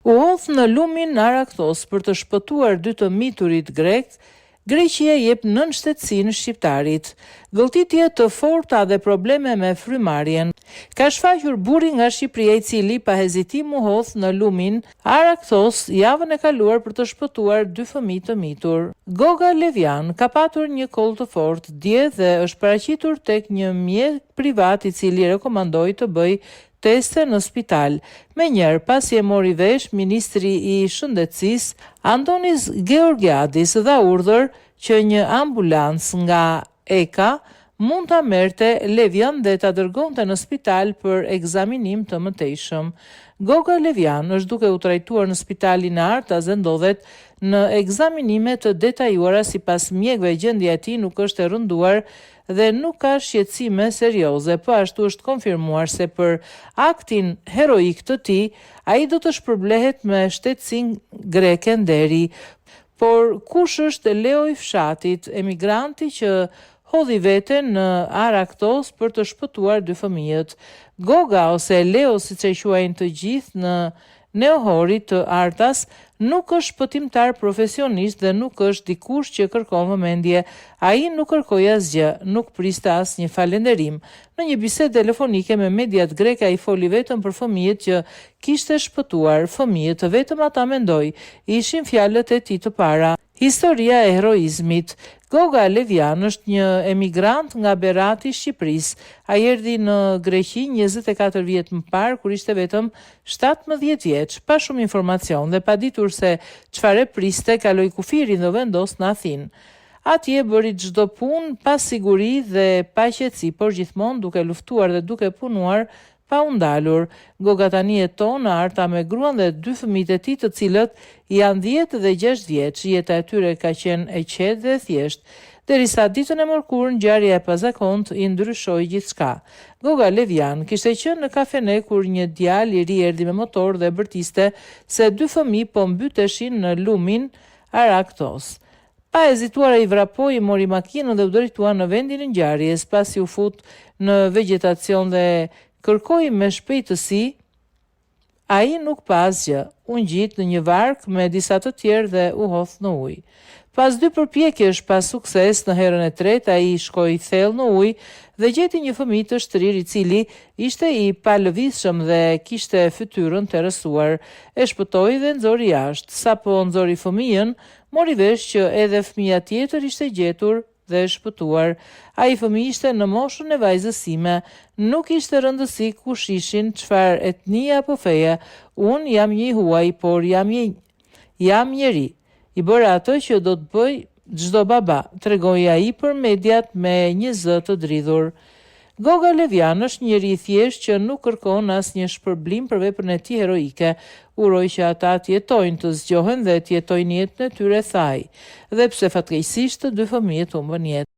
U hodh në lumin Arakthos për të shpëtuar dy të miturit grek, Greqia jep nënshtetësinë shqiptarit. Gëlltitje të forta dhe probleme me frymarrjen. Ka shfaqur burri nga Shqipëria i cili pa hezitim u hodh në lumin Arakthos javën e kaluar për të shpëtuar dy fëmijë të mitur. Goga Levjan ka patur një koll të fortë dje dhe është paraqitur tek një mjek privat i cili rekomandoi të bëjë teste në spital. Menjëherë pasi e mori vesh ministri i shëndetësisë Antonis Georgiadis dha urdhër që një ambulancë nga EKA mund ta merrte Levjan dhe ta dërgonte në spital për ekzaminim të mëtejshëm. Goga Levjan është duke u trajtuar në spitalin e Artas dhe ndodhet në ekzaminime të detajuara sipas mjekëve gjendja e tij nuk është e rënduar dhe nuk ka shqetësime serioze, po ashtu është konfirmuar se për aktin heroik të tij ai do të shpërblehet me shtetësinë greke nderi. Por kush është Leo i fshatit, emigranti që hodhi veten në Arakthos për të shpëtuar dy fëmijët? Goga ose Leo, siç e quajnë të gjithë në neohorit të Artas, nuk është shpëtimtar profesionist dhe nuk është dikush që kërkon vëmendje. Ai nuk kërkoi asgjë, nuk priste asnjë falënderim. Në një bisedë telefonike me mediat greke ai foli vetëm për fëmijët që kishte shpëtuar. Fëmijët, vetëm ata mendoi, ishin fjalët e tij të para. Historia e heroizmit. Goga Levjan është një emigrant nga Berati i Shqipërisë. Ai erdhi në Greqi 24 vjet më parë kur ishte vetëm 17 vjeç, pa shumë informacion dhe pa ditur se çfarë priste, kaloi kufirin dhe vendos në Athinë. Atje bëri çdo punë pa siguri dhe pa qetësi, por gjithmonë duke luftuar dhe duke punuar pa u ndalur. Goga tani jeton në Arta me gruan dhe dy fëmijët e tij, të cilët janë 10 dhe 6 vjeç. Jeta e tyre ka qenë e qetë dhe thjesht, derisa ditën e mërkurë ngjarja e pazakontë i ndryshoi gjithçka. Goga Levjan kishte qenë në kafene kur një djalë i ri erdhi me motor dhe bërtiste se dy fëmijë po mbyteshin në lumin Arakthos. Pa hezituar ai vrapoi, mori makinën dhe u drejtua në vendin e ngjarjes. Pasi u fut në vegjetacion dhe kërkoi me shpejtësi, ai nuk pa asgjë. U ngjit në një vark me disa të tjerë dhe u hodh në ujë. Pas 2 përpjekjesh pa sukses, në herën e tretë ai shkoi thellë në ujë dhe gjeti një fëmijë të shtrir i cili ishte i palëvizshëm dhe kishte fytyrën të rrësuar. E shpëtoi dhe nxori jashtë. Sapo nxori fëmijën, mori vesh që edhe fëmia tjetër ishte gjetur dhe shpëtuar. Ai fëmijë ishte në moshën e vajzës sime. Nuk ishte rëndësi kush ishin, çfarë etnie apo feje. Unë jam një huaj, por jam njeri. I bëra atë që do të bëj çdo baba, tregoi ai për mediat me një zë të dridhur. Goga Levjan është njeri i thjeshtë që nuk kërkon asnjë shpërblim për veprën e tij heroike. Uroj që ata të jetojnë, të zgjohen dhe të jetojnë jetën e tyre, thaj. Dhe pse fatkeqësisht të dy fëmijët humbën jetë.